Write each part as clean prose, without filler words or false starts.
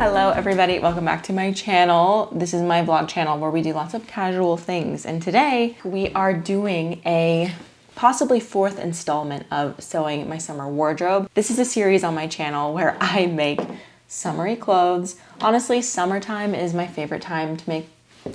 Hello everybody, welcome back to my channel. This is my vlog channel where we do lots of casual things, and today we are doing a possibly fourth installment of sewing my summer wardrobe. This is a series on my channel where I make summery clothes. Honestly, summertime is my favorite time to make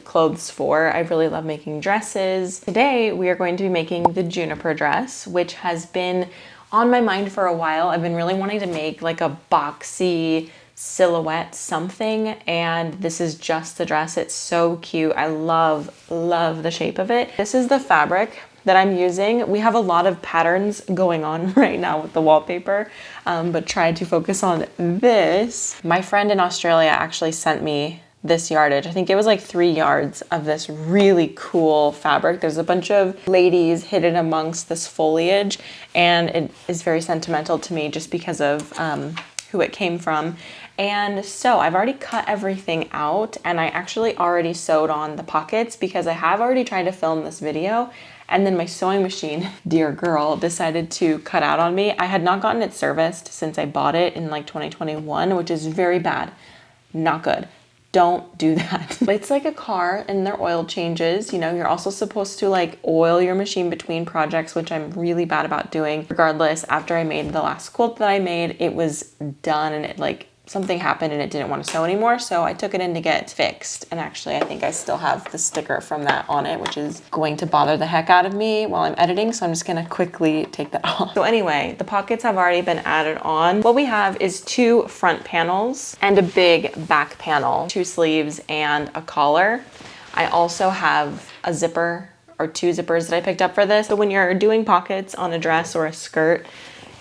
clothes for. I really love making dresses. Today we are going to be making the Juniper dress, which has been on my mind for a while. I've been really wanting to make like a boxy silhouette something, and this is just the dress. It's so cute. I love the shape of it. This is the fabric that I'm using. We have a lot of patterns going on right now with the wallpaper, but tried to focus on this. My friend in Australia actually sent me this yardage. I think it was like 3 yards of this really cool fabric. There's a bunch of ladies hidden amongst this foliage, and it is very sentimental to me just because of who it came from. And so I've already cut everything out, and I actually already sewed on the pockets because I have already tried to film this video, and then my sewing machine, dear girl, decided to cut out on me. I had not gotten it serviced since I bought it in like 2021, which is very bad. Not good. Don't do that. It's like a car and their oil changes. You know, you're also supposed to like oil your machine between projects, which I'm really bad about doing. Regardless, after I made the last quilt that I made, it was done, and it like something happened and it didn't want to sew anymore. So I took it in to get fixed. And actually I think I still have the sticker from that on it, which is going to bother the heck out of me while I'm editing. So I'm just gonna quickly take that off. So anyway, the pockets have already been added on. What we have is 2 front panels and a big back panel, 2 sleeves and a collar. I also have a zipper or 2 zippers that I picked up for this. So when you're doing pockets on a dress or a skirt,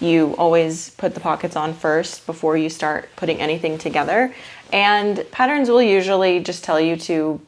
you always put the pockets on first before you start putting anything together. And patterns will usually just tell you to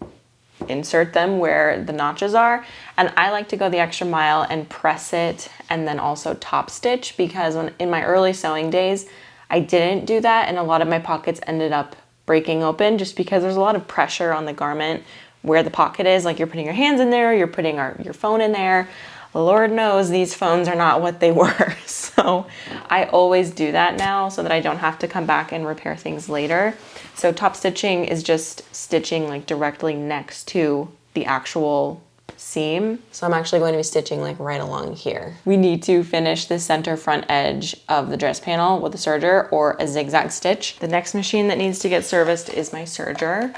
insert them where the notches are. And I like to go the extra mile and press it and then also top stitch, because in my early sewing days, I didn't do that, and a lot of my pockets ended up breaking open just because there's a lot of pressure on the garment where the pocket is. Like you're putting your hands in there, you're putting your phone in there. Lord knows these phones are not what they were. So I always do that now so that I don't have to come back and repair things later. So top stitching is just stitching like directly next to the actual seam. So I'm actually going to be stitching like right along here. We need to finish the center front edge of the dress panel with a serger or a zigzag stitch. The next machine that needs to get serviced is my serger.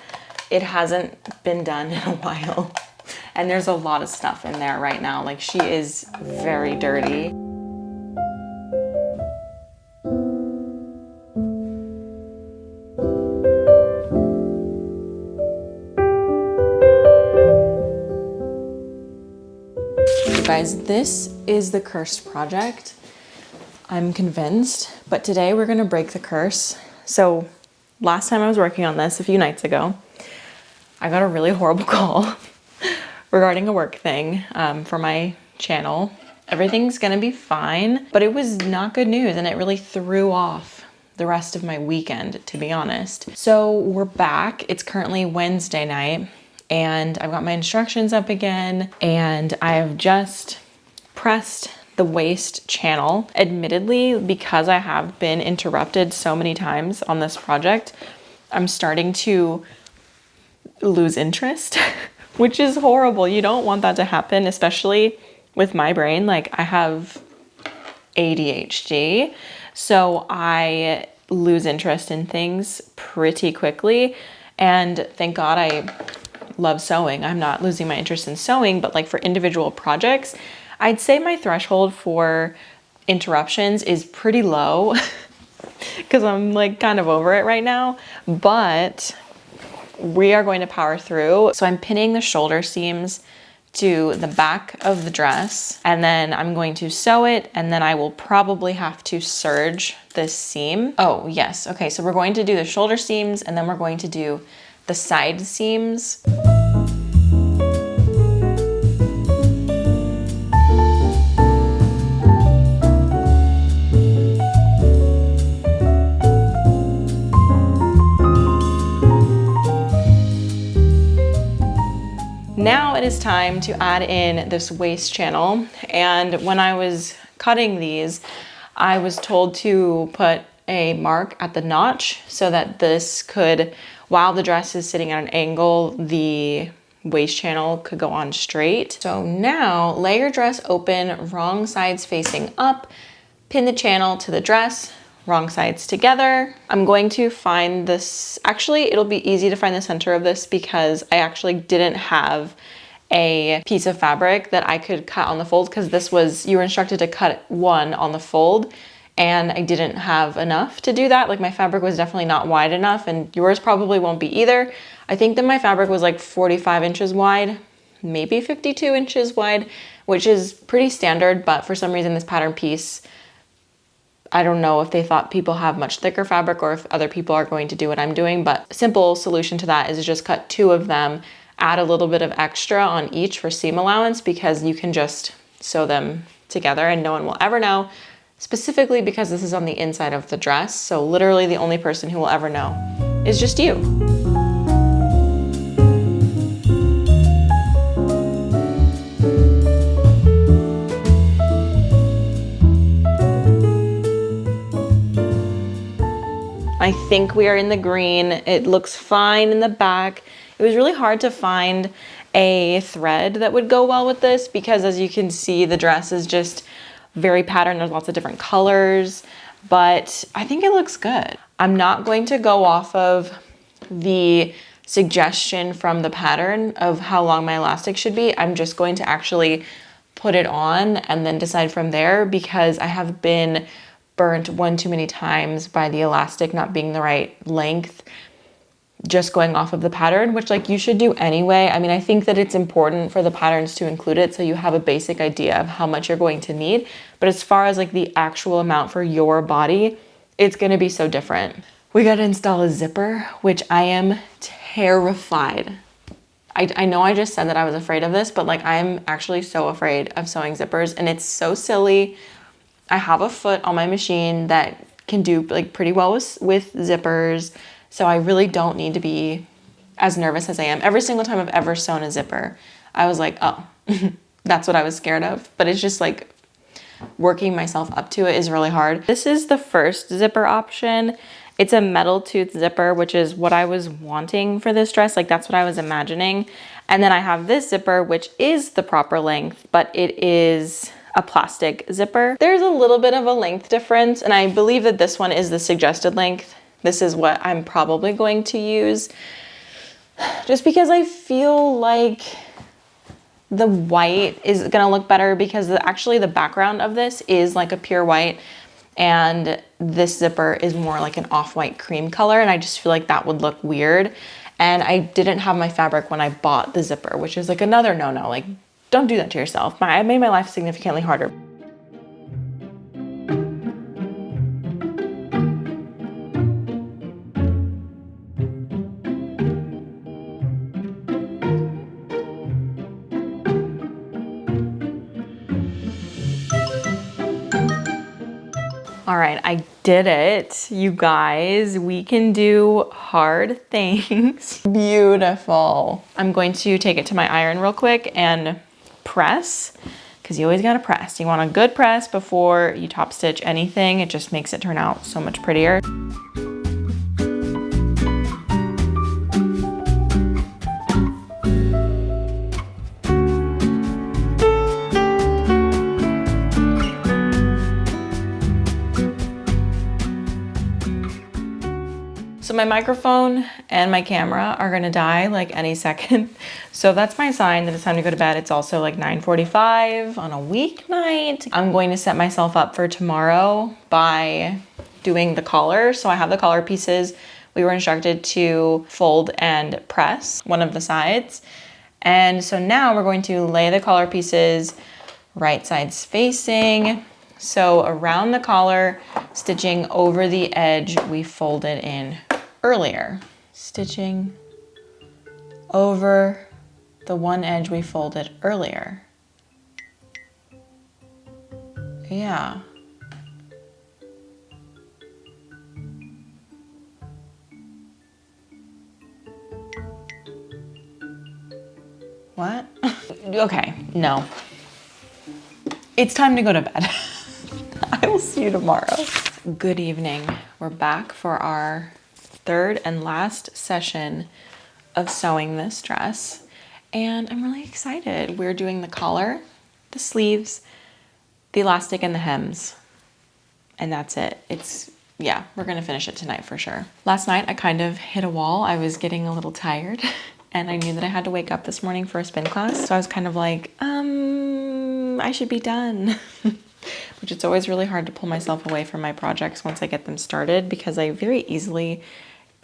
It hasn't been done in a while. And there's a lot of stuff in there right now. Like, she is very dirty. You guys, this is the cursed project. I'm convinced, but today we're gonna break the curse. So last time I was working on this a few nights ago, I got a really horrible call regarding a work thing for my channel. Everything's gonna be fine, but it was not good news, and it really threw off the rest of my weekend, to be honest. So we're back. It's currently Wednesday night, and I've got my instructions up again, and I have just pressed the waist channel. Admittedly, because I have been interrupted so many times on this project, I'm starting to lose interest. Which is horrible. You don't want that to happen, especially with my brain. Like, I have ADHD, so I lose interest in things pretty quickly. And thank God I love sewing. I'm not losing my interest in sewing, but like for individual projects, I'd say my threshold for interruptions is pretty low because I'm like kind of over it right now. But we are going to power through. So I'm pinning the shoulder seams to the back of the dress, and then I'm going to sew it, and then I will probably have to serge this seam. Oh yes, okay, so we're going to do the shoulder seams, and then we're going to do the side seams. Now it is time to add in this waist channel, and when I was cutting these, I was told to put a mark at the notch so that this could, while the dress is sitting at an angle, the waist channel could go on straight. So now lay your dress open, wrong sides facing up, pin the channel to the dress, wrong sides together. I'm going to find this, actually it'll be easy to find the center of this because I actually didn't have a piece of fabric that I could cut on the fold, because this was, you were instructed to cut one on the fold and I didn't have enough to do that. Like my fabric was definitely not wide enough, and yours probably won't be either. I think that my fabric was like 45 inches wide, maybe 52 inches wide, which is pretty standard, but for some reason this pattern piece, I don't know if they thought people have much thicker fabric or if other people are going to do what I'm doing, but a simple solution to that is just cut two of them, add a little bit of extra on each for seam allowance, because you can just sew them together and no one will ever know, specifically because this is on the inside of the dress. So literally the only person who will ever know is just you. I think we are in the green. It looks fine in the back. It was really hard to find a thread that would go well with this because, as you can see, the dress is just very patterned. There's lots of different colors, but I think it looks good. I'm not going to go off of the suggestion from the pattern of how long my elastic should be. I'm just going to actually put it on and then decide from there, because I have been burnt one too many times by the elastic not being the right length, just going off of the pattern, which like you should do anyway. I mean, I think that it's important for the patterns to include it so you have a basic idea of how much you're going to need. But as far as like the actual amount for your body, it's going to be so different. We got to install a zipper, which I am terrified. I know I just said that I was afraid of this, but like I'm actually so afraid of sewing zippers, and it's so silly. I have a foot on my machine that can do like pretty well with zippers. So I really don't need to be as nervous as I am. Every single time I've ever sewn a zipper, I was like, oh, that's what I was scared of. But it's just like working myself up to it is really hard. This is the first zipper option. It's a metal tooth zipper, which is what I was wanting for this dress. Like that's what I was imagining. And then I have this zipper, which is the proper length, but it is a plastic zipper. There's a little bit of a length difference, and I believe that this one is the suggested length. This is what I'm probably going to use, just because I feel like the white is gonna look better, because actually the background of this is like a pure white, and this zipper is more like an off-white cream color, and I just feel like that would look weird. And I didn't have my fabric when I bought the zipper, which is like another no-no. Like, don't do that to yourself. I made my life significantly harder. All right, I did it, you guys. We can do hard things. Beautiful. I'm going to take it to my iron real quick and press, because you always gotta press. You want a good press before you top stitch anything. It just makes it turn out so much prettier. So my microphone and my camera are gonna die like any second. So that's my sign that it's time to go to bed. It's also like 9:45 on a weeknight. I'm going to set myself up for tomorrow by doing the collar. So I have the collar pieces. We were instructed to fold and press one of the sides. And so now we're going to lay the collar pieces right sides facing. So around the collar, stitching over the edge we folded in earlier. Stitching over the one edge we folded earlier. Yeah. What? Okay, no. It's time to go to bed. I will see you tomorrow. Good evening. We're back for our third and last session of sewing this dress, and I'm really excited. We're doing the collar, the sleeves, the elastic, and the hems, and that's it. Yeah, we're gonna finish it tonight for sure. Last night I kind of hit a wall. I was getting a little tired and I knew that I had to wake up this morning for a spin class, so I was kind of like, I should be done. Which it's always really hard to pull myself away from my projects once I get them started, because I very easily,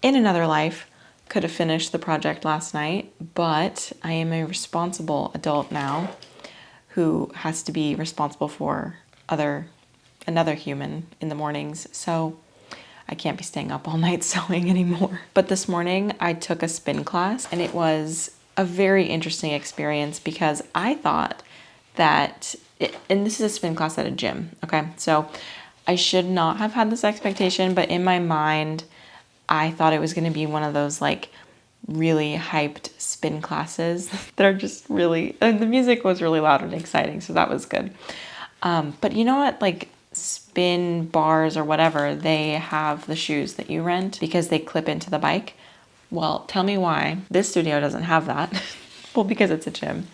in another life, could have finished the project last night, but I am a responsible adult now who has to be responsible for another human in the mornings, so I can't be staying up all night sewing anymore. But this morning I took a spin class, and it was a very interesting experience because I thought that and this is a spin class at a gym, okay? So I should not have had this expectation, but in my mind, I thought it was gonna be one of those like really hyped spin classes that are just really, and the music was really loud and exciting, so that was good. But you know what, like spin bars or whatever, they have the shoes that you rent because they clip into the bike. Well, tell me why this studio doesn't have that. Well, because it's a gym.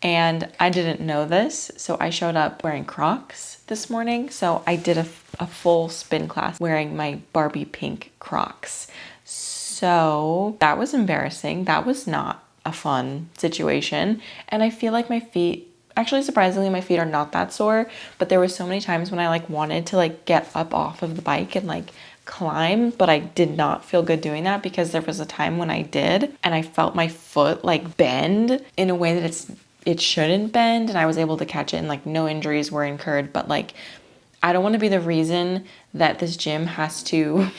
And I didn't know this, so I showed up wearing Crocs this morning. So I did a full spin class wearing my Barbie pink Crocs. So that was embarrassing. That was not a fun situation. And I feel like my feet, actually surprisingly, my feet are not that sore, but there were so many times when I like wanted to like get up off of the bike and like climb, but I did not feel good doing that because there was a time when I did and I felt my foot like bend in a way that it shouldn't bend, and I was able to catch it and like no injuries were incurred. But like, I don't want to be the reason that this gym has to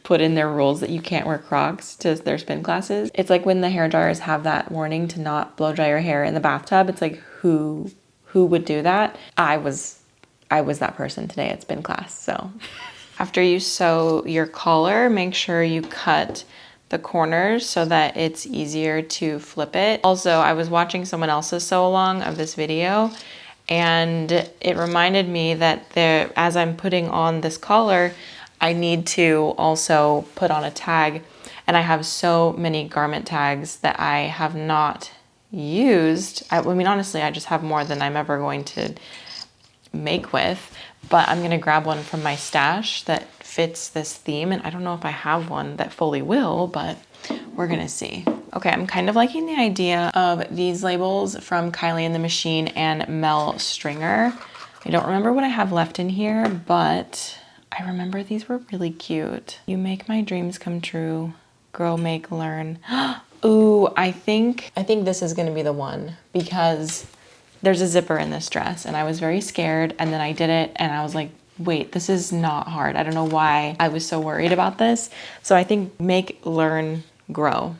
put in their rules that you can't wear Crocs to their spin classes. It's like when the hair dryers have that warning to not blow dry your hair in the bathtub. It's like, who would do that? I was that person today at spin class. So after you sew your collar, make sure you cut the corners so that it's easier to flip it. Also, I was watching someone else's sew along of this video, and it reminded me that as I'm putting on this collar, I need to also put on a tag, and I have so many garment tags that I have not used. I mean, honestly, I just have more than I'm ever going to make with, but I'm gonna grab one from my stash that fits this theme, and I don't know if I have one that fully will, but we're gonna see. Okay, I'm kind of liking the idea of these labels from Kylie and the Machine and Mel Stringer. I don't remember what I have left in here, but I remember these were really cute. You make my dreams come true. Grow, make, learn. Ooh, I think this is gonna be the one because there's a zipper in this dress and I was very scared, and then I did it and I was like, wait, this is not hard. I don't know why I was so worried about this. So I think make, learn, grow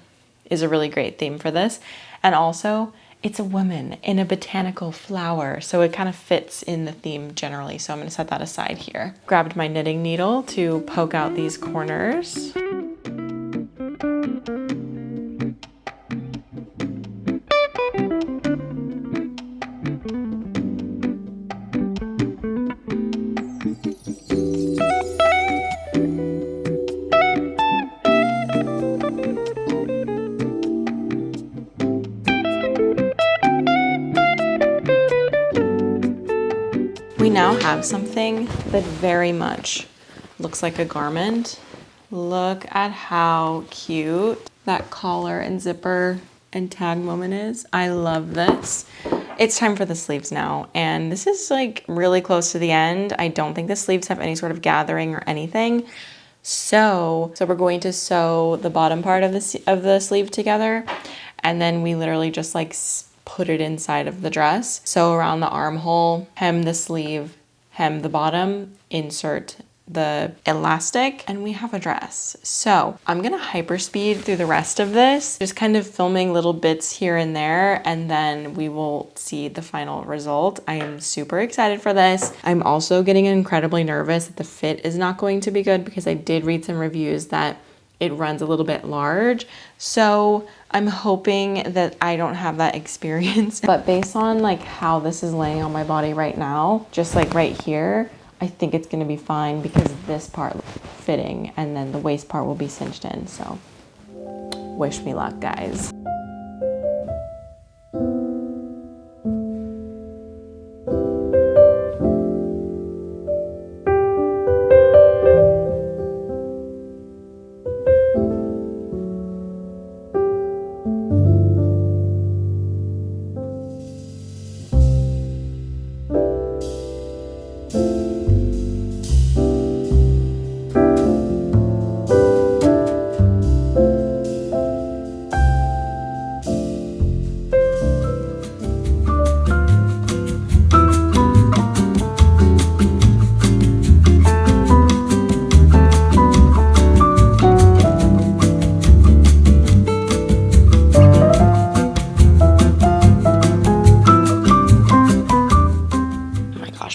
is a really great theme for this. And also it's a woman in a botanical flower, so it kind of fits in the theme generally. So I'm gonna set that aside here. Grabbed my knitting needle to poke out these corners. We now have something that very much looks like a garment. Look at how cute that collar and zipper and tag moment is. I love this. It's time for the sleeves now, and this is like really close to the end. I don't think the sleeves have any sort of gathering or anything. So we're going to sew the bottom part of the sleeve together, and then we literally just like put it inside of the dress. Sew around the armhole, hem the sleeve, hem the bottom, insert the elastic, and we have a dress. So I'm gonna hyperspeed through the rest of this, just kind of filming little bits here and there, and then we will see the final result. I am super excited for this. I'm also getting incredibly nervous that the fit is not going to be good because I did read some reviews that it runs a little bit large. So I'm hoping that I don't have that experience. But based on like how this is laying on my body right now, just like right here, I think it's gonna be fine because this part fits fitting, and then the waist part will be cinched in. So wish me luck, guys.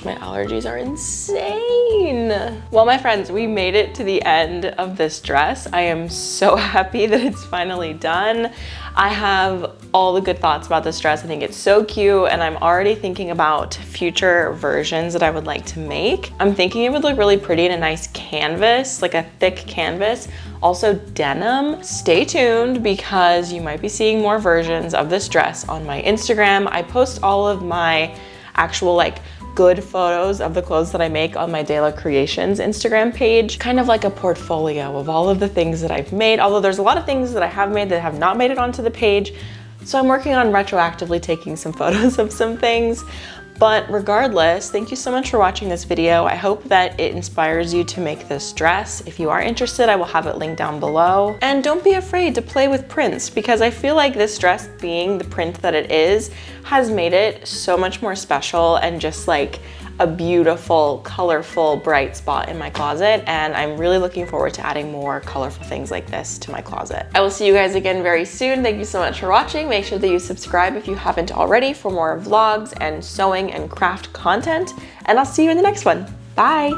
Allergies are insane. Well, my friends, we made it to the end of this dress. I am so happy that it's finally done. I have all the good thoughts about this dress. I think it's so cute, and I'm already thinking about future versions that I would like to make. I'm thinking it would look really pretty in a nice canvas, like a thick canvas. Also denim. Stay tuned because you might be seeing more versions of this dress on my Instagram. I post all of my actual like good photos of the clothes that I make on my De La Creations Instagram page, kind of like a portfolio of all of the things that I've made, although there's a lot of things that I have made that have not made it onto the page. So I'm working on retroactively taking some photos of some things. But regardless, thank you so much for watching this video. I hope that it inspires you to make this dress. If you are interested, I will have it linked down below. And don't be afraid to play with prints, because I feel like this dress, being the print that it is, has made it so much more special and just like a beautiful, colorful, bright spot in my closet. And I'm really looking forward to adding more colorful things like this to my closet. I will see you guys again very soon. Thank you so much for watching. Make sure that you subscribe if you haven't already for more vlogs and sewing and craft content. And I'll see you in the next one. Bye.